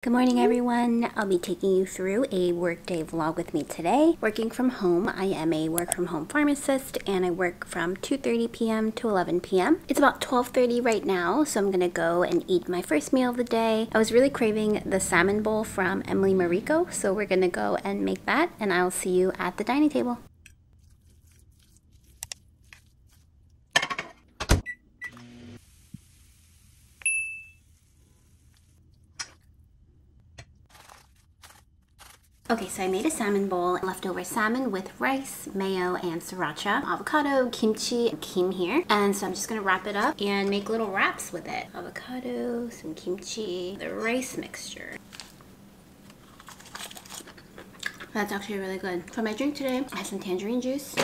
Good morning everyone. I'll be taking you through a workday vlog with me today. Working from home, I am a work from home pharmacist and I work from 2:30 p.m. to 11 p.m. It's about 12:30 right now, so I'm gonna go and eat my first meal of the day. I was really craving the salmon bowl from Emily Mariko, so we're gonna go and make that and I'll see you at the dining table. Okay, so I made a salmon bowl, leftover salmon with rice, mayo, and sriracha, avocado, kimchi, and kim here. And so I'm just gonna wrap it up and make little wraps with it. Avocado, some kimchi, the rice mixture. That's actually really good. For my drink today, I have some tangerine juice.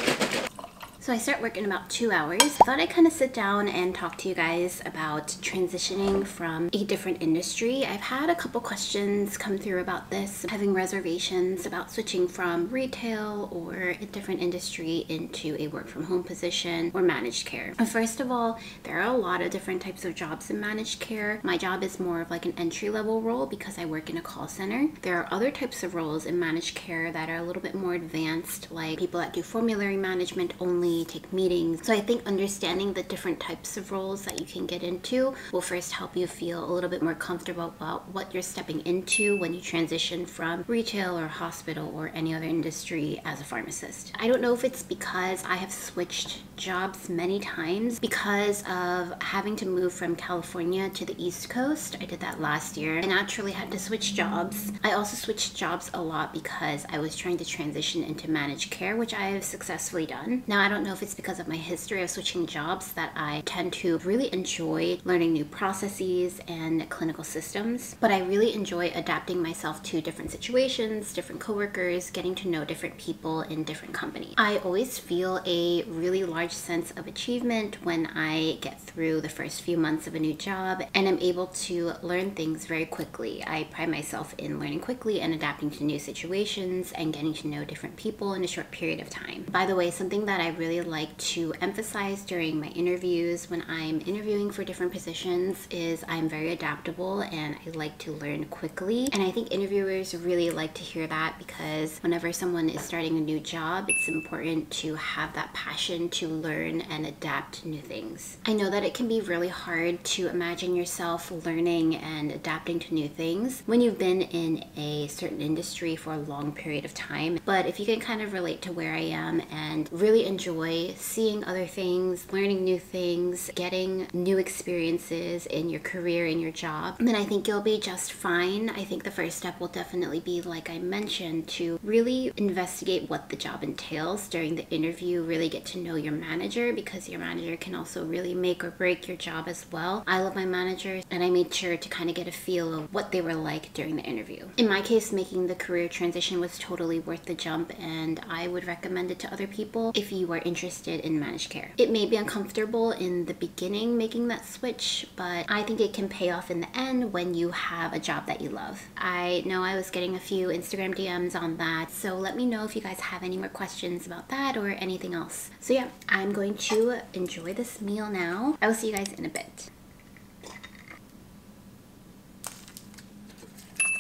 So I start work in about 2 hours. I thought I'd kind of sit down and talk to you guys about transitioning from a different industry. I've had a couple questions come through about this, having reservations about switching from retail or a different industry into a work from home position or managed care. First of all, there are a lot of different types of jobs in managed care. My job is more of like an entry-level role because I work in a call center. There are other types of roles in managed care that are a little bit more advanced, like people that do formulary management only, take meetings. So I think understanding the different types of roles that you can get into will first help you feel a little bit more comfortable about what you're stepping into when you transition from retail or hospital or any other industry as a pharmacist. I don't know if it's because I have switched jobs many times because of having to move from California to the East Coast. I did that last year. I naturally had to switch jobs. I also switched jobs a lot because I was trying to transition into managed care, which I have successfully done. Now, I don't know if it's because of my history of switching jobs that I tend to really enjoy learning new processes and clinical systems, but I really enjoy adapting myself to different situations, different coworkers, getting to know different people in different companies. I always feel a really large sense of achievement when I get through the first few months of a new job and I'm able to learn things very quickly. I pride myself in learning quickly and adapting to new situations and getting to know different people in a short period of time. By the way, something that I really like to emphasize during my interviews when I'm interviewing for different positions is I'm very adaptable and I like to learn quickly. And I think interviewers really like to hear that because whenever someone is starting a new job, it's important to have that passion to learn and adapt to new things. I know that it can be really hard to imagine yourself learning and adapting to new things when you've been in a certain industry for a long period of time. But if you can kind of relate to where I am and really enjoy seeing other things, learning new things, getting new experiences in your career, in your job, then I think you'll be just fine. I think the first step will definitely be, like I mentioned, to really investigate what the job entails during the interview, really get to know your manager because your manager can also really make or break your job as well. I love my managers and I made sure to kind of get a feel of what they were like during the interview. In my case, making the career transition was totally worth the jump and I would recommend it to other people if you are interested in managed care. It may be uncomfortable in the beginning making that switch, but I think it can pay off in the end when you have a job that you love. I know I was getting a few Instagram DMs on that, so let me know if you guys have any more questions about that or anything else. So yeah, I'm going to enjoy this meal now. I will see you guys in a bit.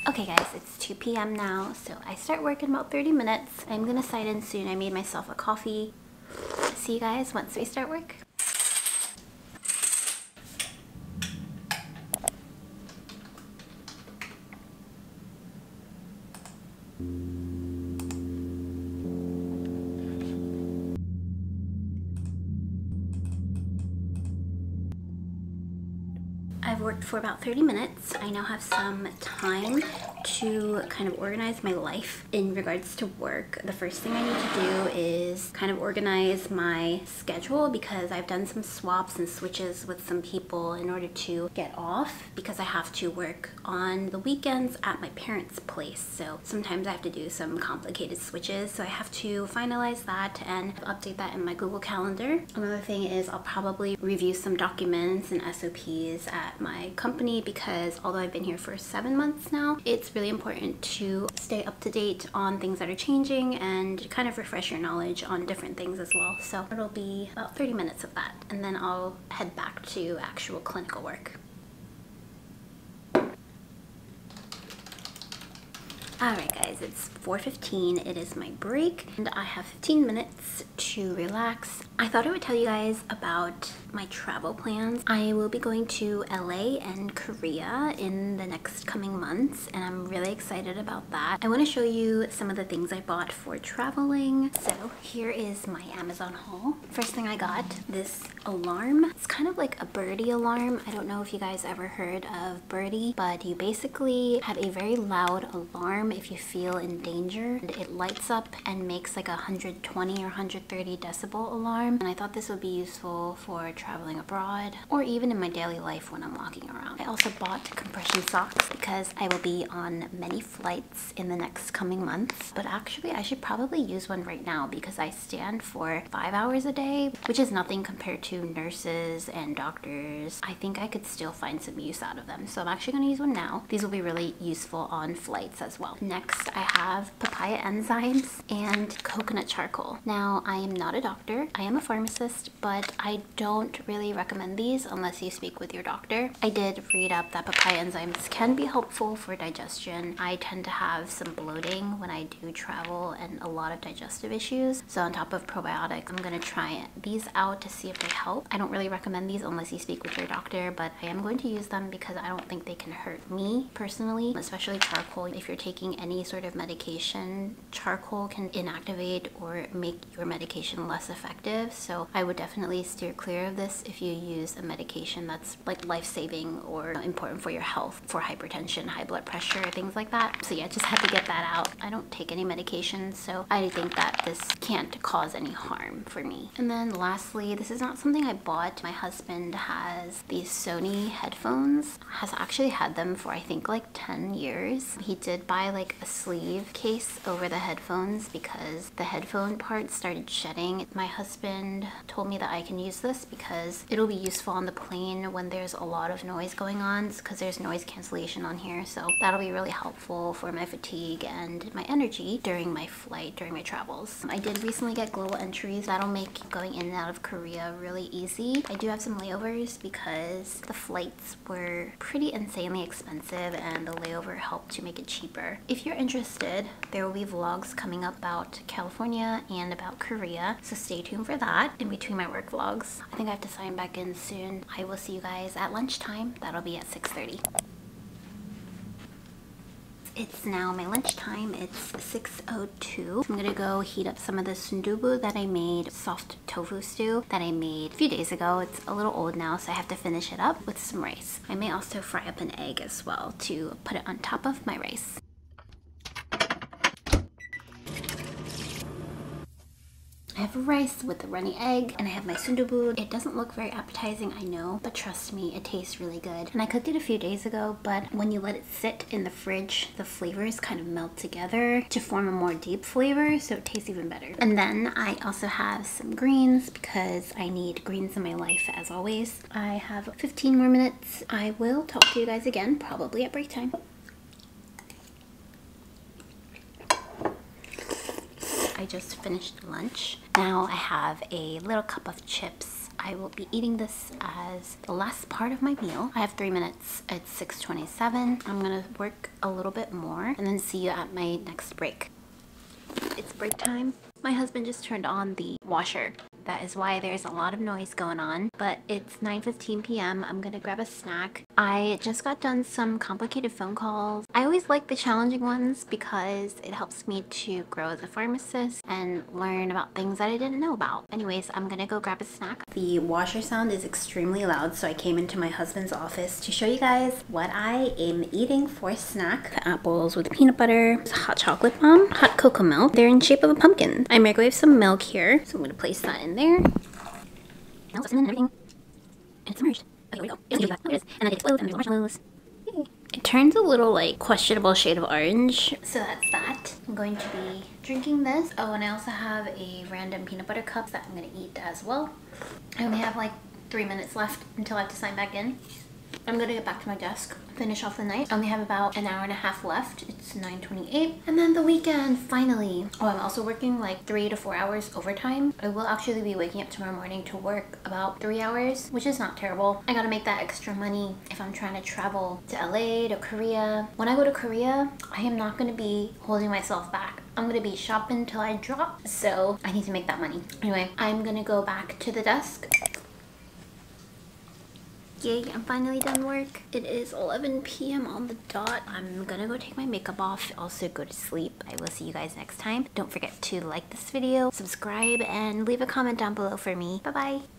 Okay guys, it's 2 p.m. now, so I start work in about 30 minutes. I'm gonna sign in soon. I made myself a coffee. See you guys once we start work. I've worked for about 30 minutes. I now have some time to kind of organize my life in regards to work. The first thing I need to do is kind of organize my schedule because I've done some swaps and switches with some people in order to get off because I have to work on the weekends at my parents' place. So sometimes I have to do some complicated switches. So I have to finalize that and update that in my Google Calendar. Another thing is I'll probably review some documents and SOPs at my company because although I've been here for 7 months now, it's really important to stay up to date on things that are changing and kind of refresh your knowledge on different things as well. So it'll be about 30 minutes of that and then I'll head back to actual clinical work. Alright guys, it's 4:15. It is my break and I have 15 minutes to relax. I thought I would tell you guys about my travel plans. I will be going to LA and Korea in the next coming months and I'm really excited about that. I want to show you some of the things I bought for traveling. So here is my Amazon haul. First thing I got, this alarm. It's kind of like a birdie alarm. I don't know if you guys ever heard of birdie, but you basically have a very loud alarm if you feel in danger. And it lights up and makes like a 120 or 130 decibel alarm. And I thought this would be useful for traveling abroad or even in my daily life when I'm walking around. I also bought compression socks because I will be on many flights in the next coming months. But actually I should probably use one right now because I stand for 5 hours a day, which is nothing compared to nurses and doctors. I think I could still find some use out of them. So I'm actually going to use one now. These will be really useful on flights as well. Next, I have papaya enzymes and coconut charcoal. Now, I am not a doctor. I am a pharmacist, but I don't really recommend these unless you speak with your doctor. I did read up that papaya enzymes can be helpful for digestion. I tend to have some bloating when I do travel and a lot of digestive issues. So on top of probiotics, I'm going to try these out to see if they help. I don't really recommend these unless you speak with your doctor, but I am going to use them because I don't think they can hurt me personally, especially charcoal. If you're taking any sort of medication, charcoal can inactivate or make your medication less effective. So I would definitely steer clear of this if you use a medication that's like life-saving or important for your health, for hypertension, high blood pressure, things like that. So yeah, just had to get that out. I don't take any medications, so I think that this can't cause any harm for me. And then lastly, this is not something I bought. My husband has these Sony headphones, has actually had them for I think like 10 years. He did buy like a sleeve case over the headphones because the headphone part started shedding. My husband told me that I can use this because it'll be useful on the plane when there's a lot of noise going on, because there's noise cancellation on here. So that'll be really helpful for my fatigue and my energy during my flight, during my travels. I did recently get global entries. That'll make going in and out of Korea really easy. I do have some layovers because the flights were pretty insanely expensive and the layover helped to make it cheaper. If you're interested, there will be vlogs coming up about California and about Korea, so stay tuned for that in between my work vlogs. I think I have to sign back in soon. I will see you guys at lunchtime. That'll be at 6:30. It's now my lunchtime. It's 6:02. I'm gonna go heat up some of the sundubu that I made, soft tofu stew that I made a few days ago. It's a little old now, so I have to finish it up with some rice. I may also fry up an egg as well to put it on top of my rice. I have rice with a runny egg and I have my sundubu. It doesn't look very appetizing, I know, but trust me, it tastes really good. And I cooked it a few days ago, but when you let it sit in the fridge, the flavors kind of melt together to form a more deep flavor, so it tastes even better. And then I also have some greens because I need greens in my life as always. I have 15 more minutes. I will talk to you guys again, probably at break time. I just finished lunch. Now I have a little cup of chips. I will be eating this as the last part of my meal. I have 3 minutes. It's 6:27. I'm gonna work a little bit more and then see you at my next break. It's break time. My husband just turned on the washer. That is why there's a lot of noise going on, but it's 9:15 p.m. I'm gonna grab a snack. I just got done some complicated phone calls. I always like the challenging ones because it helps me to grow as a pharmacist and learn about things that I didn't know about. Anyways, I'm gonna go grab a snack. The washer sound is extremely loud, so I came into my husband's office to show you guys what I am eating for a snack. The apples with peanut butter, hot chocolate bomb, hot cocoa milk. They're in shape of a pumpkin. I microwaved some milk here, so I'm gonna place that in there. And everything. And it's submerged. Okay, here we go. It is. And then it explodes and there's marshmallows. Yay. It turns a little like questionable shade of orange. So that's that. I'm going to be drinking this. Oh, and I also have a random peanut butter cup that I'm gonna eat as well. I only have like 3 minutes left until I have to sign back in. I'm gonna get back to my desk, finish off the night. I only have about an hour and a half left. It's 9:28. And then the weekend, finally. Oh, I'm also working like 3 to 4 hours overtime. I will actually be waking up tomorrow morning to work about 3 hours, which is not terrible. I gotta make that extra money if I'm trying to travel to LA, to Korea. When I go to Korea, I am not gonna be holding myself back. I'm gonna be shopping till I drop, so I need to make that money. Anyway, I'm gonna go back to the desk. Yay, I'm finally done work. It is 11 p.m. on the dot. I'm gonna go take my makeup off, also go to sleep. I will see you guys next time. Don't forget to like this video, subscribe, and leave a comment down below for me. Bye-bye.